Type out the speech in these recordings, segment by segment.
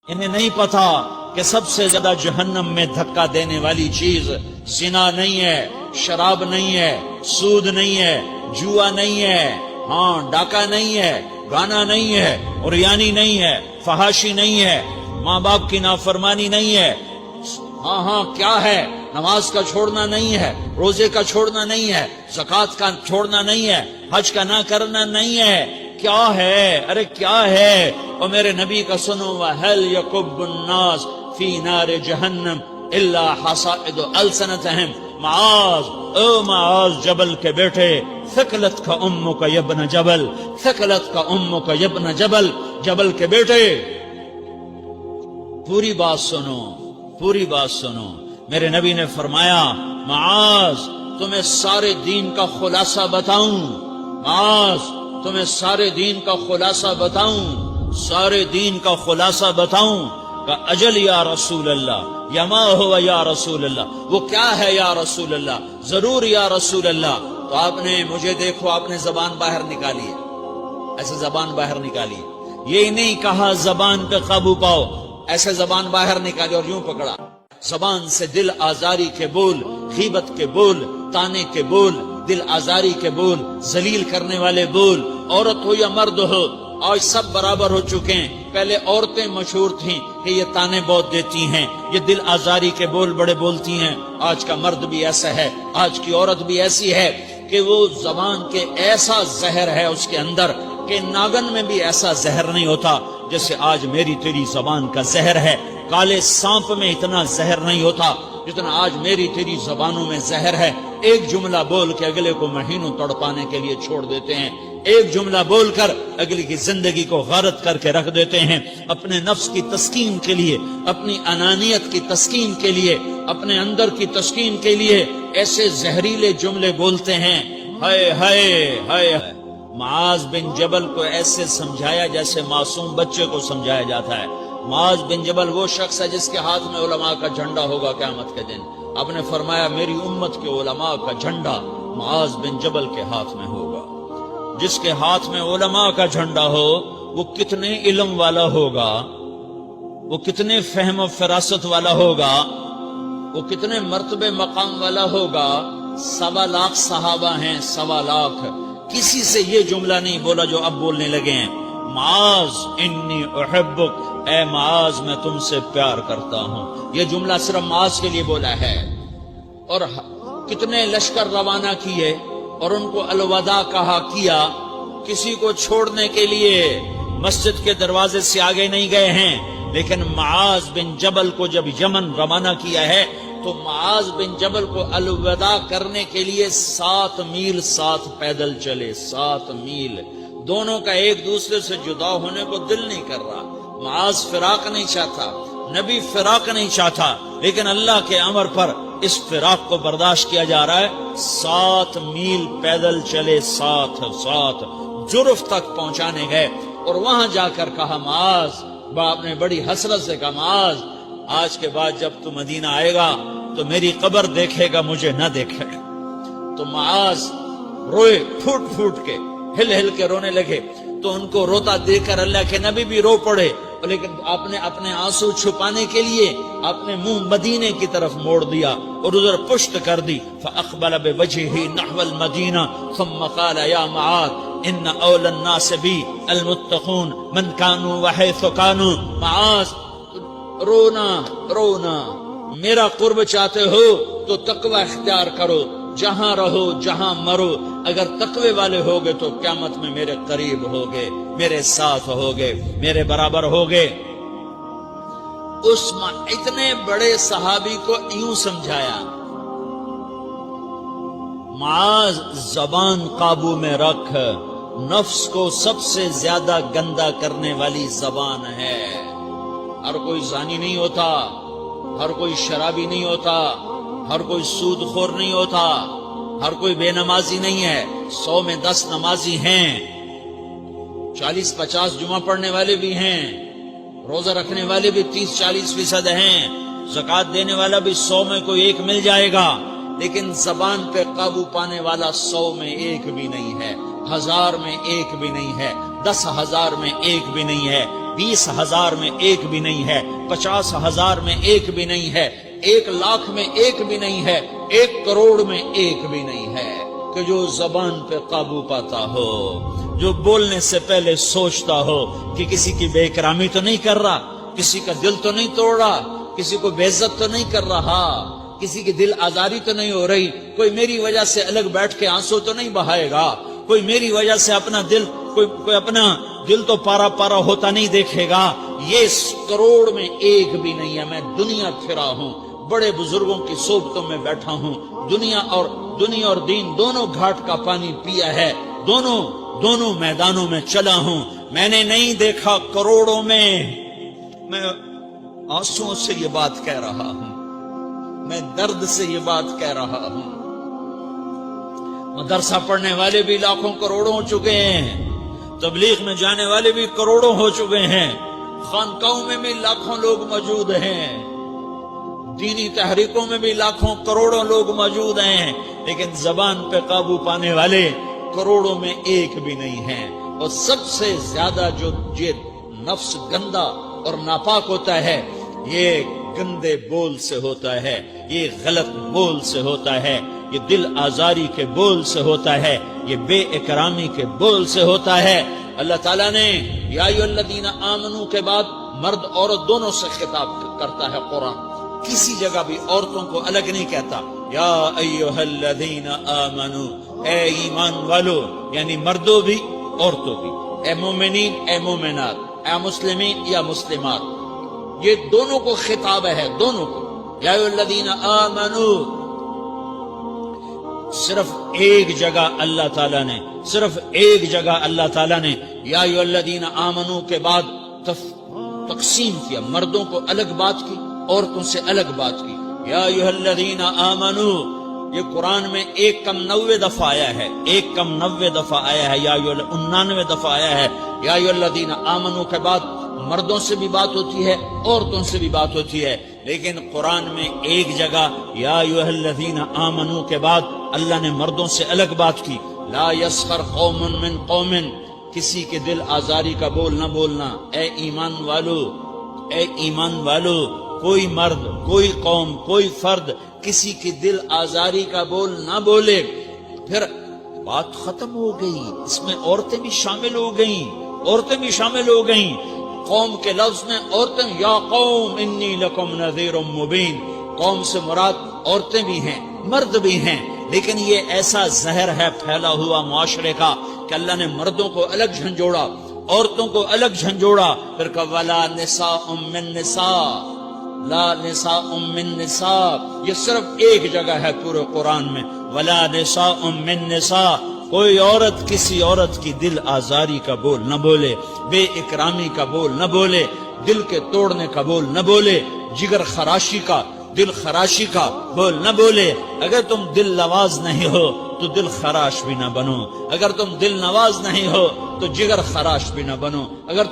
انہیں نہیں پتا کہ سب سے زیادہ جہنم میں دھکا دینے والی چیز زنا نہیں ہے، شراب نہیں ہے، سود نہیں ہے، جوا نہیں ہے، ہاں ڈاکہ نہیں ہے، گانا نہیں ہے، عریانی نہیں ہے، فحاشی نہیں ہے، ماں باپ کی نافرمانی نہیں ہے، ہاں کیا ہے، نماز کا چھوڑنا نہیں ہے، روزے کا چھوڑنا نہیں ہے، زکوٰۃ کا چھوڑنا نہیں ہے، حج کا نہ کرنا نہیں ہے، کیا ہے، ارے کیا ہے؟ اور میرے نبی کا سنو، وَهَلْ يَكُبُّ النَّاسُ فِي نَارِ جَهَنَّمَ إِلَّا حَصَائِدُ أَلْسِنَتِهِمْ معاذ، او معاذ جبل کے بیٹے، ثقلت کا امک یا ابن جبل، ثقلت کا امک یا ابن جبل، جبل کے بیٹے پوری بات سنو، پوری بات سنو۔ میرے نبی نے فرمایا، معاذ تمہیں سارے دین کا خلاصہ بتاؤں، معاذ تمہیں سارے دین کا خلاصہ بتاؤں، سارے دین کا خلاصہ بتاؤں؟ کہ اجل یا رسول اللہ، یا ما ہوا یا رسول اللہ، وہ کیا ہے یا رسول اللہ؟ ضرور یا رسول اللہ۔ تو آپ نے مجھے دیکھو، آپ نے زبان باہر نکالی ہے، ایسے زبان باہر نکالی، یہ نہیں کہا زبان پہ قابو پاؤ، ایسے زبان باہر نکالی اور یوں پکڑا۔ زبان سے دل آزاری کے بول، غیبت کے بول، تانے کے بول، دل آزاری کے بول، ذلیل کرنے والے بول، عورت ہو یا مرد ہو، آج سب برابر ہو چکے ہیں۔ پہلے عورتیں مشہور تھیں کہ یہ تانے بہت دیتی ہیں، یہ دل آزاری کے بول بڑے بولتی ہیں۔ آج کا مرد بھی ایسا ہے، آج کی عورت بھی ایسی ہے کہ وہ زبان کے ایسا زہر ہے اس کے اندر کہ ناگن میں بھی ایسا زہر نہیں ہوتا جیسے آج میری تیری زبان کا زہر ہے۔ کالے سانپ میں اتنا زہر نہیں ہوتا جتنا آج میری تیری زبانوں میں زہر ہے۔ ایک جملہ بول کے اگلے کو مہینوں تڑپانے کے لیے چھوڑ دیتے ہیں، ایک جملہ بول کر اگلی کی زندگی کو غارت کر کے رکھ دیتے ہیں، اپنے نفس کی تسکین کے لیے، اپنی انانیت کی تسکین کے لیے، اپنے اندر کی تسکین کے لیے ایسے زہریلے جملے بولتے ہیں۔ ہائے ہائے ہائے۔ معاذ بن جبل کو ایسے سمجھایا جیسے معصوم بچے کو سمجھایا جاتا ہے۔ معاذ بن جبل وہ شخص ہے جس کے ہاتھ میں علماء کا جھنڈا ہوگا قیامت کے دن۔ آپ نے فرمایا میری امت کے علماء کا جھنڈا معاذ بن جبل کے ہاتھ میں ہوگا۔ جس کے ہاتھ میں علماء کا جھنڈا ہو وہ کتنے علم والا ہوگا، وہ کتنے فہم و فراست والا ہوگا، وہ کتنے مرتبے مقام والا ہوگا۔ 1.25 لاکھ صحابہ ہیں، 1.25 لاکھ، کسی سے یہ جملہ نہیں بولا جو اب بولنے لگے ہیں۔ معاذ انی احبک، اے معاذ میں تم سے پیار کرتا ہوں، یہ جملہ صرف معاذ کے لیے بولا ہے۔ اور کتنے لشکر روانہ کیے اور ان کو الوداع کہا کیا، کسی کو چھوڑنے کے لیے مسجد کے دروازے سے آگے نہیں گئے ہیں، لیکن معاذ بن جبل کو جب یمن روانہ کیا ہے تو معاذ بن جبل کو الوداع کرنے کے لیے 7 میل ساتھ پیدل چلے، 7 میل۔ دونوں کا ایک دوسرے سے جدا ہونے کو دل نہیں کر رہا، معاذ فراق نہیں چاہتا، نبی فراق نہیں چاہتا، لیکن اللہ کے امر پر اس فراق کو برداشت کیا جا رہا ہے۔ 7 میل پیدل چلے، 7 جرف تک پہنچانے گئے اور وہاں جا کر کہا معاذ، باپ نے بڑی حسرت سے کہا معاذ آج کے بعد جب تو مدینہ آئے گا تو میری قبر دیکھے گا، مجھے نہ دیکھے گا۔ تو معاذ روئے، پھوٹ پھوٹ کے، ہل ہل کے رونے لگے۔ تو ان کو روتا دیکھ کر اللہ کے نبی بھی رو پڑے، لیکن آپ نے اپنے آنسو چھپانے کے لیے اپنے منہ مدینے کی طرف موڑ دیا اور ادھر پشت کر دی۔ فاقبل بوجهه نحو المدینہ ثم قال یا معاذ ان اول الناس بی المتقون من كانوا وحيث كانوا۔ معاذ رونا، میرا قرب چاہتے ہو تو تقوی اختیار کرو، جہاں رہو جہاں مرو، اگر تقوی والے ہوگے تو قیامت میں میرے قریب ہوگے، میرے ساتھ ہوگے، میرے برابر ہوگے۔ اس اتنے بڑے صحابی کو یوں سمجھایا، معاذ زبان قابو میں رکھ، نفس کو سب سے زیادہ گندا کرنے والی زبان ہے۔ ہر کوئی زانی نہیں ہوتا، ہر کوئی شرابی نہیں ہوتا، ہر کوئی سود خور نہیں ہوتا، ہر کوئی بے نمازی نہیں ہے۔ 100 میں 10 نمازی ہیں، 40-50 جمعہ پڑھنے والے بھی ہیں، روزہ رکھنے والے بھی 30-40% ہیں، زکوٰۃ دینے والا بھی 100 میں کوئی ایک مل جائے گا، لیکن زبان پہ قابو پانے والا 100 میں ایک بھی نہیں ہے، 1000 میں ایک بھی نہیں ہے، 10,000 میں ایک بھی نہیں ہے۔ 20,000 میں ایک بھی نہیں ہے، 50,000 میں ایک بھی نہیں ہے، 1,00,000 میں ایک بھی نہیں ہے، 1 کروڑ میں ایک بھی نہیں ہے کہ جو زبان پہ قابو پاتا ہو، جو بولنے سے پہلے سوچتا ہو کہ کسی کی بے اکرامی تو نہیں کر رہا، کسی کا دل تو نہیں توڑ رہا، کسی کو بے عزت تو نہیں کر رہا، کسی کی دل آزاری تو نہیں ہو رہی، کوئی میری وجہ سے الگ بیٹھ کے آنسو تو نہیں بہائے گا، کوئی میری وجہ سے اپنا دل کوئی اپنا دل تو پارا پارا ہوتا نہیں دیکھے گا۔ یہ 1 کروڑ میں ایک بھی نہیں ہے۔ میں دنیا پھرا ہوں، بڑے بزرگوں کی صحبتوں میں بیٹھا ہوں، دنیا اور دین دونوں گھاٹ کا پانی پیا ہے، دونوں میدانوں میں چلا ہوں، میں نے نہیں دیکھا کروڑوں میں۔ میں آنسوؤں سے یہ بات کہہ رہا ہوں، میں درد سے یہ بات کہہ رہا ہوں۔ مدرسہ پڑھنے والے بھی لاکھوں کروڑوں ہو چکے ہیں، تبلیغ میں جانے والے بھی کروڑوں ہو چکے ہیں، خانقاہوں میں بھی لاکھوں لوگ موجود ہیں، دینی تحریکوں میں بھی لاکھوں کروڑوں لوگ موجود ہیں، لیکن زبان پہ قابو پانے والے کروڑوں میں ایک بھی نہیں ہیں۔ اور سب سے زیادہ جو یہ نفس گندا اور ناپاک ہوتا ہے، یہ گندے بول سے ہوتا ہے، یہ غلط بول سے ہوتا ہے، یہ دل آزاری کے بول سے ہوتا ہے، یہ بے اکرامی کے بول سے ہوتا ہے۔ اللہ تعالیٰ نے یا ایھا الذین آمنو کے بعد مرد عورت دونوں سے خطاب کرتا ہے قرآن، کسی جگہ بھی عورتوں کو الگ نہیں کہتا۔ یا ایھا الذین آمنو، اے ایمان والو، یعنی مردوں بھی عورتوں بھی، اے مومنین اے مومنات، اے مسلمین یا مسلمات، یہ دونوں کو خطاب ہے، دونوں کو۔ یا ایھا الذین آمنو، صرف ایک جگہ اللہ تعالیٰ نے یا ایھا الذین آمنو کے بعد تقسیم کیا، مردوں کو الگ بات کی، عورتوں سے الگ بات کی۔ یا ایھا الذین آمنو، یہ قرآن میں 199 دفعہ آیا ہے، 199 دفعہ آیا ہے، یا 99 دفعہ آیا ہے۔ یا ایھا الذین آمنو کے بعد مردوں سے بھی بات ہوتی ہے، عورتوں سے بھی بات ہوتی ہے، لیکن قرآن میں ایک جگہ یا ایھا الذین آمنو کے بعد اللہ نے مردوں سے الگ بات کی۔ لا یسخر قوم من قوم، کسی کے دل آزاری کا بول نہ بولنا۔ اے ایمان والو، کوئی مرد، کوئی قوم، کوئی فرد کسی کی دل آزاری کا بول نہ بولے۔ پھر بات ختم ہو گئی، اس میں عورتیں بھی شامل ہو گئیں، قوم کے لفظ میں عورتیں، یا قوم انی لکم نذیر مبین، قوم سے مراد عورتیں بھی ہیں، مرد بھی ہیں، لیکن یہ ایسا زہر ہے پھیلا ہوا معاشرے کا کہ اللہ نے مردوں کو الگ جھنجھوڑا، عورتوں کو الگ جھنجھوڑا، پھر کہا ولا نساء من نساء، لا نساء من نساء، یہ صرف ایک جگہ ہے پورے قرآن میں، ولا نساء من نساء، کوئی عورت کسی عورت کی دل آزاری کا بول نہ بولے، بے اکرامی کا بول نہ بولے، دل کے توڑنے کا بول نہ بولے، جگر خراشی کا، دل خراشی کا بول نہ بولے۔ اگر تم دل نواز نہیں ہو تو دل خراش بھی نہ بنو، اگر تم دل نواز نہیں ہو تو جگر خراش بھی نہ بنو، اگر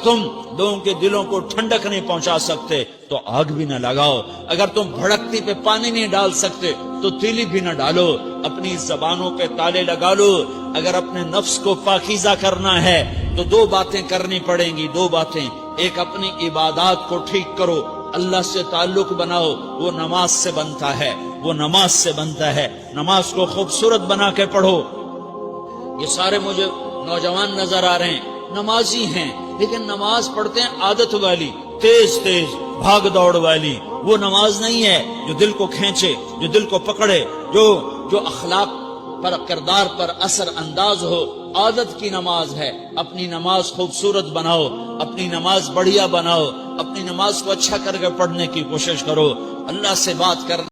تم لوگوں کے دلوں کو ٹھنڈک نہیں پہنچا سکتے تو آگ بھی نہ لگاؤ، اگر تم بھڑکتی پہ پانی نہیں ڈال سکتے تو تیلی بھی نہ ڈالو، اپنی زبانوں پہ تالے لگا لو۔ اگر اپنے نفس کو پاکیزہ کرنا ہے تو 2 باتیں کرنی پڑیں گی، 2 باتیں، ایک اپنی عبادات کو ٹھیک کرو، اللہ سے تعلق بناؤ، وہ نماز سے بنتا ہے، نماز کو خوبصورت بنا کے پڑھو۔ یہ سارے مجھے نوجوان نظر آ رہے ہیں، نمازی ہیں، لیکن نماز پڑھتے ہیں عادت والی، تیز بھاگ دوڑ والی، وہ نماز نہیں ہے جو دل کو کھینچے، جو دل کو پکڑے، جو اخلاق پر، کردار پر اثر انداز ہو۔ عادت کی نماز ہے، اپنی نماز خوبصورت بناؤ، اپنی نماز بڑھیا بناؤ، اپنی نماز کو اچھا کر کے پڑھنے کی کوشش کرو، اللہ سے بات کرنا